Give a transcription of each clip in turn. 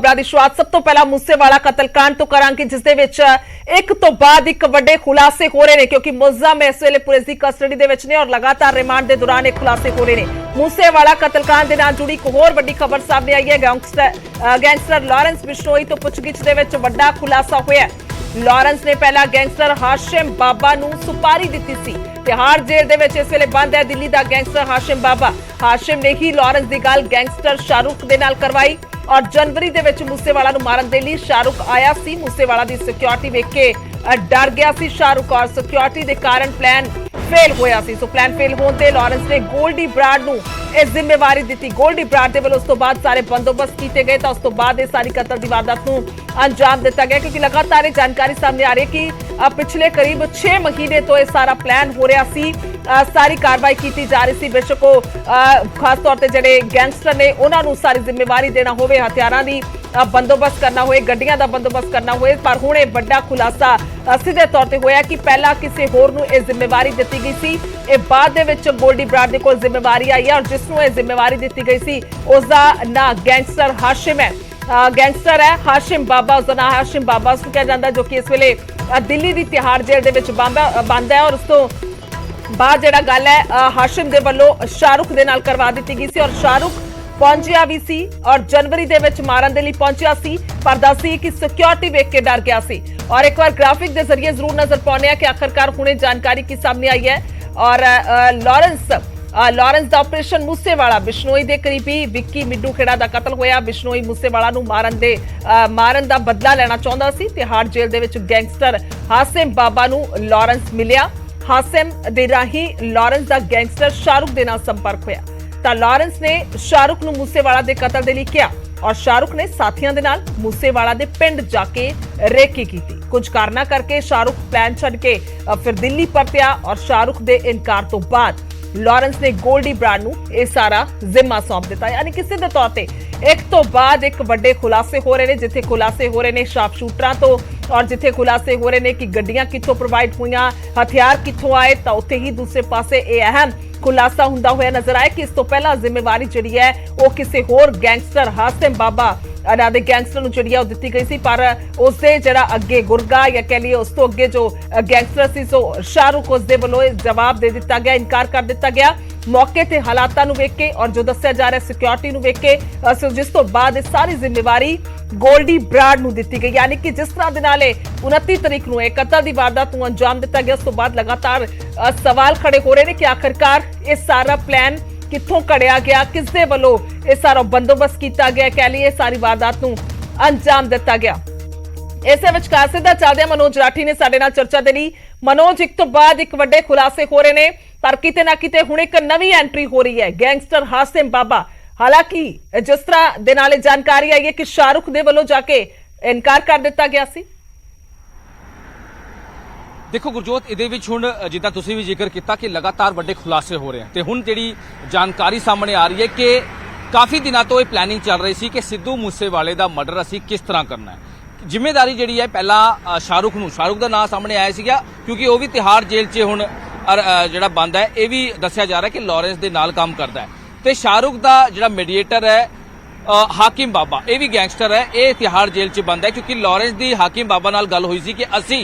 खबरों की शुरुआत सब तो पहला मूसेवाला कतलकांड तो करांगे, जिस दे विच एक तो बाद एक वड्डे खुलासे हो रहे हैं क्योंकि मुलजम इस वेले पुलिस की कस्टडी दे विच ने और लगातार रिमांड के दौरान एक खुलासे हो रहे हैं। मूसेवाला कतलकांड के नाल जुड़ी एक होर वड्डी खबर सामने आई है। गैंगस्टर लॉरेंस बिश्नोई तो पुछगिछ दे विच वड्डा खुलासा होया। लॉरेंस ने पहला गैंगस्टर हाशिम बाबा नूं सुपारी दी सी। तिहाड़ जेल दे विच इस वेले बंद है दिल्ली दा गैंगस्टर हाशिम बाबा। हाशिम ने ही लॉरेंस दी गल गैंगस्टर शाहरुख दे नाल करवाई और जनवरी दे विच मूसेवाला नूं मारन दे लई शाहरुख आया सी। मूसेवाला दी सिक्योरिटी वेख के डर गया सी शाहरुख और सिक्योरिटी दे कारण प्लान फेल होया सी। सो प्लान फेल होने ते लॉरेंस ने गोल्डी ब्राड नूं इस जिम्मेवारी दी। गोल्डी ब्राड दे वल्लों उस तो बाद सारे बंदोबस्त किए गए तो उस तो बाद इस सारी कतल दी वारदात नूं अंजाम दिता गया क्योंकि लगातार जानकारी सामने आ रही है कि पिछले करीब 6 महीने तो यह सारा प्लान हो रहा सी। सारी कार्रवाई की जा रही सी। बेशक खास तौर पर जिहड़े गैंगस्टर ने उन्होंने सारी जिम्मेवारी देना होवे, हथियारां दी बंदोबस्त करना होए, गड्डियां दा बंदोबस्त करना होए, पर हुण इह वड्डा खुलासा सीधे तौर पर होया कि पहला किसी होर नूं इह जिम्मेवारी दी गई सी। इह बाद दे विच गोल्डी ब्राड दे कोल जिम्मेवारी आई है और जिसनूं इह जिम्मेवारी दी गई सी उसदा नाम गैंगस्टर हाशिम है। गैंगस्टर है हाशिम बाबा, उसका नाम हाशिम बाबा उसको कहा जाता है, जो कि इस वेले दिल्ली की तिहाड़ जेल दे विच बंद है। और उस तो बाद जिहड़ा गल है हाशिम दे वल्लों शाहरुख दे नाल करवा दी गई सी और शाहरुख पहुंचिया भी सी और जनवरी दे विच मारन दे लई पहुंचिया सी, पर दसी कि सिक्योरिटी वेख के डर गया सी। और एक बार ग्राफिक के जरिए जरूर नजर पाने कि आखिरकार हुणे जानकारी की सामने आई है और लॉरेंस दा ऑपरेशन मूसेवाला बिश्नोई दे करीबी विक्की मिड्डू खेड़ा दा कतल होया। बिश्नोई मूसेवाला नूं मारन दा बदला लेना चाहुंदा सी। तिहाड़ जेल दे विच गैंगस्टर हाशिम बाबा नूं लॉरेंस मिलिया। हाशिम दे राही लॉरेंस दा गैंगस्टर शाहरुख दे नाल संपर्क होया तां लॉरेंस ने शाहरुख नूं मूसेवाला दे कतल दे लई किया और शाहरुख ने साथियों दे नाल मूसेवाला दे पिंड जाके रेकी की। कुछ कारणा करके शाहरुख प्लान छड्ड के फिर दिल्ली परतिया और शाहरुख दे इनकार तो बाद लॉरेंस ने गोल्डी ब्राड नूं यह सारा जिम्मा सौंप दिता। यानी कि सीधे तौर पर एक तो बाद एक वड्डे खुलासे हो रहे हैं, जिथे खुलासे हो रहे हैं शार्प शूटरां तो और जिथे खुलासे हो रहे हैं कि गड्डियां कित्थों प्रोवाइड हुईयां, हथियार कित्थों आए, तो उत्थे ही दूसरे पासे यह अहम खुलासा हुंदा होया नजर आया कि इस तो पहला जिम्मेवारी जिहड़ी है वो किसी होर गैंगस्टर हाशिम बाबा दे गैंगस्टर नूं जिहड़ी है वो दित्ती गई सी, पर उसदे जिहड़ा अगे गुरगा या कह लीए उस तो अगे जो गैंगस्टर सी सो शाहरुख उसदे वल्लों जवाब दे दिता गया, इनकार कर दिता गया मौके ते हालातां नूं वेख के और जो दस्सिया जा रहा सिक्योरिटी नूं वेख के, जिस तो बाद सारी जिम्मेवारी गोल्डी ब्राड नूं दित्ती गई। यानी कि जिस तरह दे नाल 29 तरीक नूं कतल दी वारदात नूं अंजाम दिता गया, उस तो बाद लगातार सवाल खड़े हो रहे हैं कि आखिरकार यह सारा प्लान कित्थों घड़िया गया, किस दे वल्लों यह सारा बंदोबस्त किया गया, कह लीए सारी वारदात नूं अंजाम दिता गया। इस विचकार सीधा चलदे मनोज राठी ने साडे नाल चर्चा दे लई। मनोज, एक तो बाद एक वड्डे खुलासे हो रहे हैं पर किते ना किते हुण एक नवी एंट्री हो रही है गैंगस्टर हाशिम बाबा। हालांकि जिस तरह दे नाल जानकारी आई है कि शाहरुख दे वल्लों जाके इनकार कर दिता गया सी। देखो गुरजोत, ਇਹਦੇ ਵਿੱਚ ਹੁਣ ਜਿੱਦਾਂ ਤੁਸੀਂ ਵੀ ਜ਼ਿਕਰ ਕੀਤਾ ਕਿ ਲਗਾਤਾਰ ਵੱਡੇ ਖੁਲਾਸੇ ਹੋ ਰਹੇ ਹਨ ਤੇ ਹੁਣ ਜਿਹੜੀ ਜਾਣਕਾਰੀ ਸਾਹਮਣੇ ਆ ਰਹੀ ਹੈ ਕਿ ਕਾਫੀ ਦਿਨਾਂ ਤੋਂ ਇਹ ਪਲੈਨਿੰਗ ਚੱਲ ਰਹੀ ਸੀ ਕਿ ਸਿੱਧੂ ਮੂਸੇਵਾਲੇ ਦਾ ਮਰਡਰ ਅਸੀਂ ਕਿਸ ਤਰ੍ਹਾਂ ਕਰਨਾ ਹੈ। ਜ਼ਿੰਮੇਵਾਰੀ ਜਿਹੜੀ ਹੈ ਪਹਿਲਾਂ शाहरुख ਦਾ ਨਾਮ ਸਾਹਮਣੇ ਆਇਆ ਸੀਗਾ ਕਿਉਂਕਿ ਉਹ ਵੀ ਤਿਹਾੜ ਜੇਲ੍ਹ 'ਚ ਹੁਣ ਜਿਹੜਾ ਬੰਦ ਹੈ। ਇਹ ਵੀ ਦੱਸਿਆ ਜਾ ਰਿਹਾ ਕਿ ਲਾਰੈਂਸ ਦੇ ਨਾਲ ਕੰਮ ਕਰਦਾ ਹੈ ਤੇ शाहरुख ਦਾ ਜਿਹੜਾ ਮੀਡੀਏਟਰ ਹੈ हाकिम बाबा, ये भी गैंगस्टर है, ये तिहाड़ जेल च बंद है क्योंकि लॉरेंस की हाकिम बाबा नाल गल हुई सी कि असी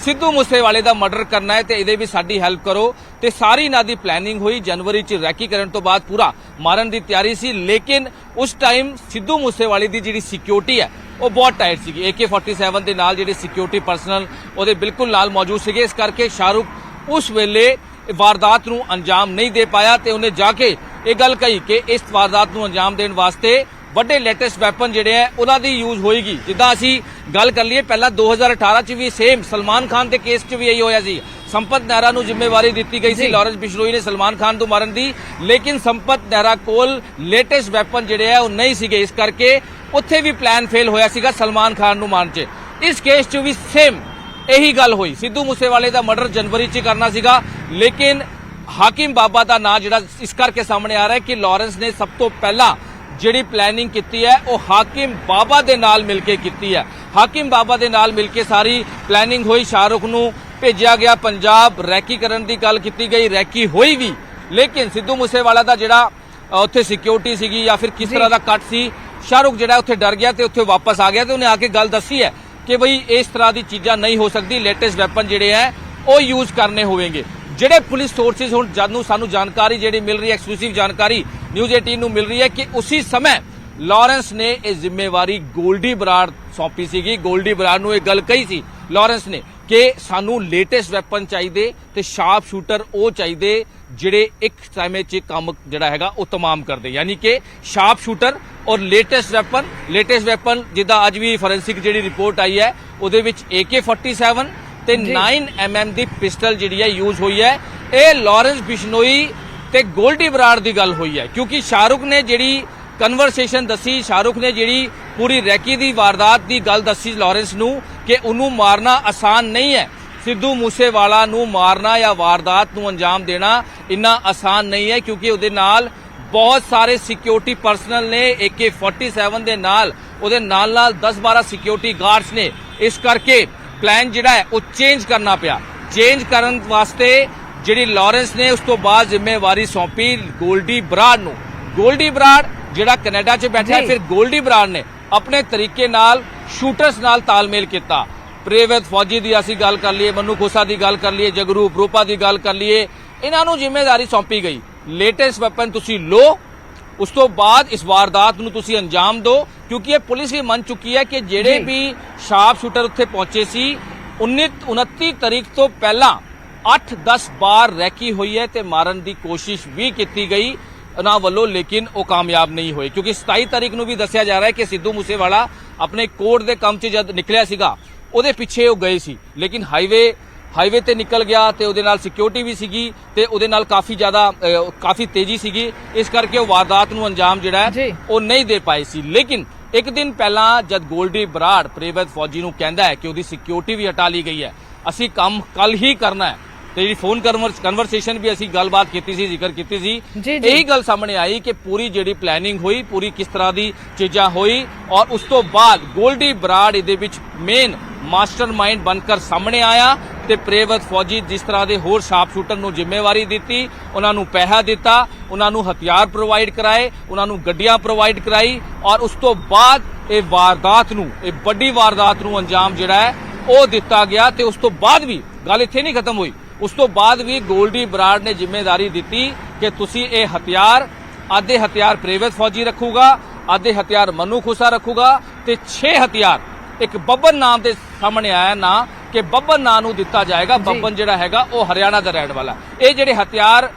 सिद्धू मूसेवाले दा मर्डर करना है ते इहदे भी साडी हेल्प करो ते सारी इन्हां दी प्लैनिंग हुई। जनवरी च रैकी करन तो बाद पूरा मारन दी तैयारी सी, लेकिन उस टाइम सिद्धू मूसेवाले दी जिहड़ी सिक्योरिटी है वो बहुत टाइट सी। AK-47 दे नाल जिहड़े सिक्योरिटी पर्सनल ओहदे बिल्कुल नाल मौजूद सीगे, इस करके शाहरुख उस वेले वारदात नूं अंजाम नहीं दे पाया ते उन्हें जाके ये गल कही कि इस वारदात नूं अंजाम देण वास्ते ਵੱਡੇ ਲੇਟੈਸਟ ਵੈਪਨ ਜਿਹੜੇ ਹੈ ਉਹਨਾਂ ਦੀ ਯੂਜ਼ ਹੋਏਗੀ। ਜਿੱਦਾਂ ਅਸੀਂ ਗੱਲ ਕਰ ਲਈਏ ਪਹਿਲਾਂ 2018 ਚ ਵੀ ਸੇਮ ਸਲਮਾਨ ਖਾਨ ਦੇ ਕੇਸ 'ਚ ਵੀ ਇਹੀ ਹੋਇਆ ਸੀ। ਸੰਪਤ ਨਹਿਰਾ ਨੂੰ ਜ਼ਿੰਮੇਵਾਰੀ ਦਿੱਤੀ ਗਈ ਸੀ ਲਾਰੈਂਸ ਬਿਸ਼ਨੋਈ ਨੇ ਸਲਮਾਨ ਖਾਨ ਤੋਂ ਮਾਰਨ ਦੀ, ਲੇਕਿਨ ਸੰਪਤ ਨਹਿਰਾ ਕੋਲ ਲੇਟੈਸਟ ਵੈਪਨ ਜਿਹੜੇ ਹੈ ਉਹ ਨਹੀਂ ਸੀਗੇ, ਇਸ ਕਰਕੇ ਉੱਥੇ ਵੀ ਪਲਾਨ ਫੇਲ ਹੋਇਆ ਸੀਗਾ ਸਲਮਾਨ ਖਾਨ ਨੂੰ ਮਾਰਨ 'ਚ। ਇਸ ਕੇਸ 'ਚ ਵੀ ਸੇਮ ਇਹੀ ਗੱਲ ਹੋਈ। ਸਿੱਧੂ ਮੂਸੇਵਾਲੇ ਦਾ ਮਰਡਰ ਜਨਵਰੀ 'ਚ ਕਰਨਾ ਸੀਗਾ, ਲੇਕਿਨ ਹਾਕਿਮ ਬਾਬਾ ਦਾ ਨਾਂ ਜਿਹੜਾ ਇਸ ਕਰਕੇ ਸਾਹਮਣੇ ਆ ਰਿਹਾ ਕਿ ਲਾਰੈਂਸ ਨੇ ਸਭ ਤੋਂ ਪਹਿਲਾਂ ਜਿਹੜੀ ਪਲੈਨਿੰਗ ਕੀਤੀ ਹੈ ਉਹ ਹਾਕਿਮ ਬਾਬਾ ਦੇ ਨਾਲ ਮਿਲ ਕੇ ਕੀਤੀ ਹੈ। ਹਾਕਿਮ ਬਾਬਾ ਦੇ ਨਾਲ ਮਿਲ ਕੇ ਸਾਰੀ ਪਲੈਨਿੰਗ ਹੋਈ। शाहरुख ਨੂੰ ਭੇਜਿਆ ਗਿਆ ਪੰਜਾਬ, ਰੈਕੀ ਕਰਨ ਦੀ ਗੱਲ ਕੀਤੀ ਗਈ, ਰੈਕੀ ਹੋਈ ਵੀ, ਲੇਕਿਨ ਸਿੱਧੂ ਮੂਸੇਵਾਲਾ ਦਾ ਜਿਹੜਾ ਉੱਥੇ ਸਿਕਿਉਰਿਟੀ ਸੀਗੀ ਜਾਂ ਫਿਰ ਕਿਸ ਤਰ੍ਹਾਂ ਦਾ ਕੱਟ ਸੀ शाहरुख ਜਿਹੜਾ ਉੱਥੇ ਡਰ ਗਿਆ ਤੇ ਉੱਥੇ ਵਾਪਸ ਆ ਗਿਆ ਤੇ ਉਹਨੇ ਆ ਕੇ ਗੱਲ ਦੱਸੀ ਹੈ ਕਿ ਬਈ ਇਸ ਤਰ੍ਹਾਂ ਦੀ ਚੀਜ਼ਾਂ ਨਹੀਂ ਹੋ ਸਕਦੀ, ਲੇਟੈਸਟ ਵੈਪਨ ਜਿਹੜੇ ਹੈ ਉਹ ਯੂਜ਼ ਕਰਨੇ ਹੋਵੇਂਗੇ। ਜਿਹੜੇ ਪੁਲਿਸ ਸੋਰਸਿਸ ਹੁਣ ਜਦ ਨੂੰ ਸਾਨੂੰ ਜਾਣਕਾਰੀ ਜਿਹੜੀ ਮਿਲ ਰਹੀ ਹੈ, ਐਕਸਕਲੂਸਿਵ ਜਾਣਕਾਰੀ ਨਿਊਜ਼ 18 ਨੂੰ ਮਿਲ ਰਹੀ ਹੈ ਕਿ ਉਸੇ ਸਮੇਂ ਲਾਰੈਂਸ ਨੇ ਇਹ ਜ਼ਿੰਮੇਵਾਰੀ ਗੋਲਡੀ ਬਰਾੜ ਸੌਂਪੀ ਸੀਗੀ। ਗੋਲਡੀ ਬਰਾੜ ਨੂੰ ਇਹ ਗੱਲ ਕਹੀ ਸੀ ਲਾਰੈਂਸ ਨੇ ਕਿ ਸਾਨੂੰ ਲੇਟੈਸਟ ਵੈਪਨ ਚਾਹੀਦੇ ਤੇ ਸ਼ਾਰਪ ਸ਼ੂਟਰ ਉਹ ਚਾਹੀਦੇ ਜਿਹੜੇ ਇੱਕ ਸਮੇਂ 'ਚ ਕੰਮ ਜਿਹੜਾ ਹੈਗਾ ਉਹ ਤਮਾਮ ਕਰਦੇ, ਯਾਨੀ ਕਿ ਸ਼ਾਰਪ ਸ਼ੂਟਰ ਔਰ ਲੇਟੈਸਟ ਵੈਪਨ ਜਿੱਦਾਂ ਅੱਜ ਵੀ ਫੋਰੈਂਸਿਕ ਜਿਹੜੀ ਰਿਪੋਰਟ ਆਈ ਹੈ ਉਹਦੇ ਵਿੱਚ AK-47 ਤੇ 9mm ਦੀ ਪਿਸਟਲ ਜਿਹੜੀ ਹੈ ਯੂਜ਼ ਹੋਈ ਹੈ। ਇਹ ਲਾਰੈਂਸ ਬਿਸ਼ਨੋਈ ਤੇ ਗੋਲਡੀ ਬਰਾੜ ਦੀ ਗੱਲ ਹੋਈ ਹੈ ਕਿਉਂਕਿ ਸ਼ਾਹਰੁਖ ਨੇ ਜਿਹੜੀ ਕਨਵਰਸੇਸ਼ਨ ਦੱਸੀ, ਸ਼ਾਹਰੁਖ ਨੇ ਜਿਹੜੀ ਪੂਰੀ ਰੈਕੀ ਦੀ ਵਾਰਦਾਤ ਦੀ ਗੱਲ ਦੱਸੀ ਲਾਰੈਂਸ ਨੂੰ ਕਿ ਉਹਨੂੰ ਮਾਰਨਾ ਆਸਾਨ ਨਹੀਂ ਹੈ। ਸਿੱਧੂ ਮੂਸੇਵਾਲਾ ਨੂੰ ਮਾਰਨਾ ਜਾਂ ਵਾਰਦਾਤ ਨੂੰ ਅੰਜਾਮ ਦੇਣਾ ਇੰਨਾ ਆਸਾਨ ਨਹੀਂ ਹੈ ਕਿਉਂਕਿ ਉਹਦੇ ਨਾਲ ਬਹੁਤ ਸਾਰੇ ਸਿਕਿਉਰਿਟੀ ਪਰਸਨਲ ਨੇ। AK-47 ਦੇ ਨਾਲ ਉਹਦੇ ਨਾਲ 10-12 ਸਿਕਿਉਰਿਟੀ ਗਾਰਡਸ ਨੇ। ਇਸ ਕਰਕੇ ਪਲਾਨ ਜਿਹੜਾ ਹੈ ਉਹ ਚੇਂਜ ਕਰਨਾ ਪਿਆ। ਚੇਂਜ ਕਰਨ ਵਾਸਤੇ ਜਿਹੜੀ ਲਾਰੈਂਸ ਨੇ ਉਸ ਤੋਂ ਬਾਅਦ ਜ਼ਿੰਮੇਵਾਰੀ ਸੌਂਪੀ ਗੋਲਡੀ ਬਰਾੜ ਨੂੰ। ਗੋਲਡੀ ਬਰਾੜ ਜਿਹੜਾ ਕੈਨੇਡਾ 'ਚ ਬੈਠਾ ਹੈ, ਫਿਰ ਗੋਲਡੀ ਬਰਾੜ ਨੇ ਆਪਣੇ ਤਰੀਕੇ ਨਾਲ ਸ਼ੂਟਰਸ ਨਾਲ ਤਾਲਮੇਲ ਕੀਤਾ। ਪ੍ਰੇਵਤ ਫੌਜੀ ਦੀ ਅਸੀਂ ਗੱਲ ਕਰ ਲਈਏ, ਮਨੂ ਖੋਸਾ ਦੀ ਗੱਲ ਕਰ ਲਈਏ, ਜਗਰੂ ਪ੍ਰੋਪਾ ਦੀ ਗੱਲ ਕਰ ਲਈਏ, ਇਹਨਾਂ ਨੂੰ ਜ਼ਿੰਮੇਵਾਰੀ ਸੌਂਪੀ ਗਈ। ਲੇਟੈਸਟ ਵੈਪਨ ਤੁਸੀਂ ਲੋ, ਉਸ ਤੋਂ ਬਾਅਦ ਇਸ ਵਾਰਦਾਤ ਨੂੰ ਤੁਸੀਂ ਅੰਜਾਮ ਦਿਓ ਕਿਉਂਕਿ ਇਹ ਪੁਲਿਸ ਵੀ ਮੰਨ ਚੁੱਕੀ ਹੈ ਕਿ ਜਿਹੜੇ ਵੀ ਸ਼ਾਰਪ ਸ਼ੂਟਰ ਉੱਥੇ ਪਹੁੰਚੇ ਸੀ 29 ਤਰੀਕ ਤੋਂ ਪਹਿਲਾਂ 8-10 ਵਾਰ ਰੈਕੀ ਹੋਈ ਹੈ ਤੇ ਮਾਰਨ ਦੀ ਕੋਸ਼ਿਸ਼ ਵੀ ਕੀਤੀ ਗਈ ਉਹਨਾਂ ਵੱਲੋਂ, ਲੇਕਿਨ ਉਹ ਕਾਮਯਾਬ ਨਹੀਂ ਹੋਏ ਕਿਉਂਕਿ 27 ਤਾਰੀਖ ਨੂੰ ਵੀ ਦੱਸਿਆ ਜਾ ਰਿਹਾ ਹੈ ਕਿ ਸਿੱਧੂ ਮੂਸੇਵਾਲਾ ਆਪਣੇ ਕੋਰਟ ਦੇ ਕੰਮ 'ਚ ਜਦ ਨਿਕਲਿਆ ਸੀਗਾ ਉਹਦੇ ਪਿੱਛੇ ਉਹ ਗਏ ਸੀ, ਲੇਕਿਨ ਹਾਈਵੇ ਤੇ ਨਿਕਲ ਗਿਆ ਤੇ ਉਹਦੇ ਨਾਲ ਸਿਕਿਉਰਿਟੀ ਵੀ ਸੀਗੀ ਤੇ ਉਹਦੇ ਨਾਲ ਕਾਫੀ ਤੇਜ਼ੀ ਸੀਗੀ। ਇਸ ਕਰਕੇ ਉਹ ਵਾਰਦਾਤ ਨੂੰ ਅੰਜਾਮ ਜਿਹੜਾ ਹੈ ਉਹ ਨਹੀਂ ਦੇ ਪਾਏ ਸੀ। ਲੇਕਿਨ ਇੱਕ ਦਿਨ ਪਹਿਲਾਂ ਜਦ ਗੋਲਡੀ ਬਰਾੜ ਪ੍ਰੇਵਤ ਫੌਜੀ ਨੂੰ ਕਹਿੰਦਾ ਹੈ ਕਿ ਉਹਦੀ ਸਿਕਿਉਰਿਟੀ ਵੀ ਹਟਾ ਲਈ ਗਈ ਹੈ, ਅਸੀਂ ਕੰਮ ਕੱਲ ਹੀ ਕਰਨਾ ਹੈ ਤੇ ਜਿਹੜੀ ਫੋਨ ਕਨਵਰਸੇਸ਼ਨ ਵੀ ਅਸੀਂ ਗੱਲਬਾਤ ਕੀਤੀ ਸੀ, ਜ਼ਿਕਰ ਕੀਤੀ ਸੀ, ਇਹੀ ਗੱਲ ਸਾਹਮਣੇ ਆਈ ਕਿ ਪੂਰੀ ਜਿਹੜੀ ਪਲੈਨਿੰਗ ਹੋਈ, ਪੂਰੀ ਕਿਸ ਤਰ੍ਹਾਂ ਦੀ ਚੀਜ਼ਾਂ ਹੋਈ ਔਰ ਉਸ ਤੋਂ ਬਾਅਦ ਗੋਲਡੀ ਬਰਾੜ ਇਹਦੇ ਵਿੱਚ ਮੇਨ ਮਾਸਟਰਮਾਈਂਡ ਬਣकर ਸਾਹਮਣੇ ਆਇਆ ਤੇ ਪ੍ਰੇਵਤ ਫੌਜੀ ਜਿਸ ਤਰ੍ਹਾਂ ਦੇ ਹੋਰ ਸ਼ਾਰਪ ਸ਼ੂਟਰ ਨੂੰ ਜ਼ਿੰਮੇਵਾਰੀ ਦਿੱਤੀ, ਉਹਨਾਂ ਨੂੰ ਪੈਸਾ ਦਿੱਤਾ, ਉਹਨਾਂ ਨੂੰ ਹਥਿਆਰ ਪ੍ਰੋਵਾਈਡ ਕਰਾਏ, ਉਹਨਾਂ ਨੂੰ ਗੱਡੀਆਂ ਪ੍ਰੋਵਾਈਡ ਕਰਾਈ ਔਰ ਉਸ ਤੋਂ ਬਾਅਦ ਇਹ ਵੱਡੀ ਵਾਰਦਾਤ ਨੂੰ ਅੰਜਾਮ ਜਿਹੜਾ ਹੈ ਉਹ ਦਿੱਤਾ ਗਿਆ। ਤੇ ਉਸ ਤੋਂ ਬਾਅਦ ਵੀ ਗੱਲ ਇੱਥੇ ਨਹੀਂ ਖਤਮ ਹੋਈ, ਉਸ ਤੋਂ ਬਾਅਦ ਵੀ ਗੋਲਡੀ ਬਰਾੜ ਨੇ ਜ਼ਿੰਮੇਵਾਰੀ ਦਿੱਤੀ ਕਿ ਤੁਸੀਂ ਇਹ ਆਧੇ ਹਥਿਆਰ ਪ੍ਰੇਵਤ ਫੌਜੀ ਰੱਖੂਗਾ, ਆਧੇ ਹਥਿਆਰ ਮਨੂ ਖੋਸਾ ਰੱਖੂਗਾ ਤੇ 6 ਹਥਿਆਰ ਇੱਕ ਬੱਬਨ ਨਾਮ ਦੇ ਸਾਹਮਣੇ ਆਇਆ ਨਾ ਕਿ ਬੱਬਨ ਨਾਂ ਨੂੰ ਦਿੱਤਾ ਜਾਏਗਾ। ਬੱਬਨ ਜਿਹੜਾ ਹੈਗਾ ਉਹ ਹਰਿਆਣਾ ਦਾ ਰਹਿਣ ਵਾਲਾ। ਇਹ ਜਿਹੜੇ ਹਥਿਆਰ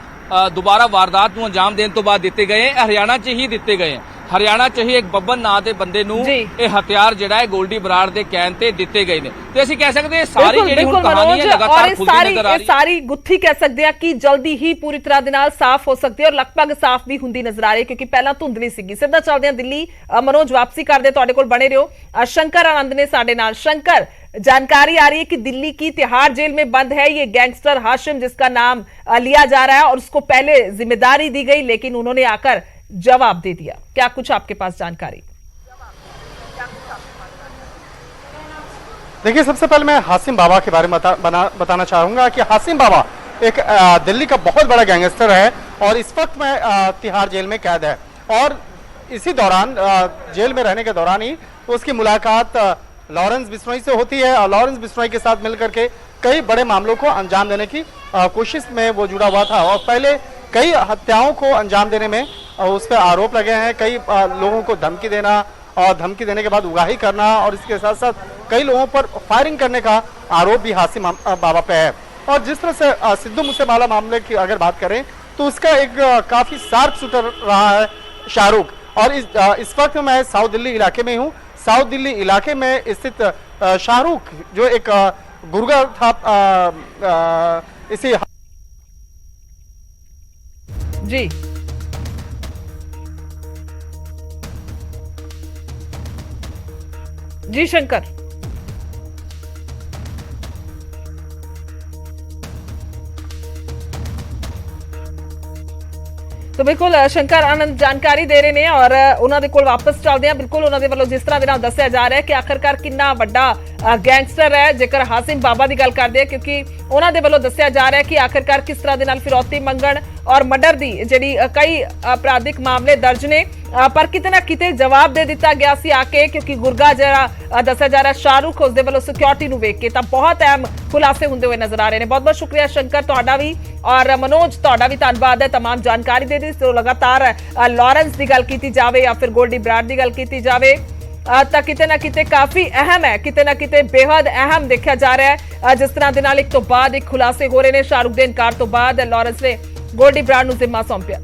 ਦੁਬਾਰਾ ਵਾਰਦਾਤ ਨੂੰ ਅੰਜਾਮ ਦੇਣ ਤੋਂ ਬਾਅਦ ਦਿੱਤੇ ਗਏ ਹਰਿਆਣਾ 'ਚ ਹੀ ਦਿੱਤੇ ਗਏ। ਹਰਿਆਣਾ 'ਚ ਹੀ ਇੱਕ ਬੱਬਨ ਨਾਂ ਦੇ ਬੰਦੇ ਨੂੰ ਇਹ ਹਥਿਆਰ ਜਿਹੜਾ ਹੈ ਗੋਲਡੀ ਬਰਾੜ ਦੇ ਕਹਿਣ ਤੇ ਦਿੱਤੇ ਗਏ ਨੇ। ਤੇ ਅਸੀਂ ਕਹਿ ਸਕਦੇ ਹਾਂ ਸਾਰੀ ਜਿਹੜੀ ਹੁਣ ਕਹਾਣੀ ਹੈ ਲਗਾਤਾਰ ਖੁੱਲਦੀ ਨਜ਼ਰ ਆ ਰਹੀ ਹੈ। ਸਾਰੀ ਗੁੱਥੀ ਕਹਿ ਸਕਦੇ ਆ ਕਿ ਜਲਦੀ ਹੀ ਪੂਰੀ ਤਰ੍ਹਾਂ ਦੇ ਨਾਲ ਸਾਫ਼ ਹੋ ਸਕਦੀ ਹੈ ਔਰ ਲਗਭਗ ਸਾਫ਼ ਵੀ ਹੁੰਦੀ ਨਜ਼ਰ ਆ ਰਹੀ ਹੈ ਕਿਉਂਕਿ ਪਹਿਲਾਂ ਧੁੰਦਲੀ ਸੀਗੀ। ਸਿੱਧਾ ਚੱਲਦੇ ਹਾਂ ਦਿੱਲੀ। ਮਨੋਜ ਵਾਪਸੀ ਕਰਦੇ ਤੁਹਾਡੇ ਕੋਲ ਬਣੇ ਰਹੋ। शंकर आनंद ने साढ़े नाल। शंकर, जानकारी आ रही है कि दिल्ली की तिहाड़ जेल में बंद है ये गैंगस्टर हाशिम जिसका नाम लिया जा रहा है और उसको पहले जिम्मेदारी दी गई लेकिन उन्होंने आकर जवाब दे दिया। क्या कुछ आपके पास जानकारी? देखिए, सबसे पहले मैं हाशिम बाबा के बारे में बताना चाहूंगा कि हाशिम बाबा एक दिल्ली का बहुत बड़ा गैंगस्टर है और इस वक्त में तिहाड़ जेल में कैद है और इसी दौरान जेल में रहने के दौरान ही उसकी मुलाकात लॉरेंस बिश्नोई से होती है और लॉरेंस बिश्नोई के साथ मिलकर के कई बड़े मामलों को अंजाम देने की कोशिश में वो जुड़ा हुआ था और पहले कई हत्याओं को अंजाम देने में उस पर आरोप लगे हैं। कई लोगों को धमकी देना और धमकी देने के बाद उगाही करना और इसके साथ साथ कई लोगों पर फायरिंग करने का आरोप भी हाशिम बाबा पे है। और जिस तरह से सिद्धू मूसेवाला मामले की अगर बात करें तो उसका एक काफी शार्प शूटर रहा है शाहरुख। और इस वक्त मैं साउथ दिल्ली इलाके में हूँ। साउथ दिल्ली इलाके में स्थित शाहरुख जो एक गुर्गा था इसी जी जी शंकर, तो बिल्कुल शंकर आनंद जानकारी दे रहे ने और उन्होंने कोल वापस चलते हैं। बिल्कुल उन्होंने वालों जिस तरह के दस्या जा रहा है कि आखिरकार कितना बड़ा गैंगस्टर है जेकर हाशिम बाबा की गल करते हैं क्योंकि उन्होंने वालों दस्या जा रहा है कि आखिरकार किस तरह के फिरौती मंगण और मर्डर की जी कई आपराधिक मामले दर्ज ने ਪਰ ਕਿਤੇ ਨਾ ਕਿਤੇ ਜਵਾਬ ਦੇ ਦਿੱਤਾ ਗਿਆ ਸੀ ਆ ਕੇ, ਕਿਉਂਕਿ ਗੁਰਗਾ ਜਿਹੜਾ ਦੱਸਿਆ ਜਾ ਰਿਹਾ ਸ਼ਾਹਰੁਖ ਉਸਦੇ ਵੱਲੋਂ ਸਿਕਿਉਰਿਟੀ ਨੂੰ ਵੇਖ ਕੇ ਤਾਂ ਬਹੁਤ ਅਹਿਮ ਖੁਲਾਸੇ ਹੁੰਦੇ ਹੋਏ ਨਜ਼ਰ ਆ ਰਹੇ ਨੇ। ਬਹੁਤ ਬਹੁਤ ਸ਼ੁਕਰੀਆ ਸ਼ੰਕਰ ਤੁਹਾਡਾ ਵੀ, ਔਰ ਮਨੋਜ ਤੁਹਾਡਾ ਵੀ ਧੰਨਵਾਦ ਹੈ तमाम ਜਾਣਕਾਰੀ ਦੇ ਦਿੱਤੀ। ਲਗਾਤਾਰ ਲਾਰੈਂਸ ਦੀ ਗੱਲ ਕੀਤੀ ਜਾਵੇ ਜਾਂ ਫਿਰ ਗੋਲਡੀ ਬਰਾੜ ਦੀ ਗੱਲ ਕੀਤੀ ਜਾਵੇ ਤਾਂ ਕਿਤੇ ਨਾ ਕਿਤੇ ਕਾਫੀ ਅਹਿਮ ਹੈ, ਕਿਤੇ ਨਾ ਕਿਤੇ ਬੇहद ਅਹਿਮ ਦੇਖਿਆ ਜਾ ਰਿਹਾ ਹੈ। ਜਿਸ ਤਰ੍ਹਾਂ ਦੇ ਨਾਲ ਇੱਕ ਤੋਂ ਬਾਅਦ ਇੱਕ ਖੁਲਾਸੇ ਹੋ ਰਹੇ ਨੇ। ਸ਼ਾਹਰੁਖ ਦੇ ਇਨਕਾਰ ਤੋਂ ਬਾਅਦ ਲਾਰੈਂਸ ਨੇ ਗੋਲਡੀ ਬਰਾੜ ਨੂੰ ਜ਼ਿੰਮਾ ਸੌਂਪਿਆ।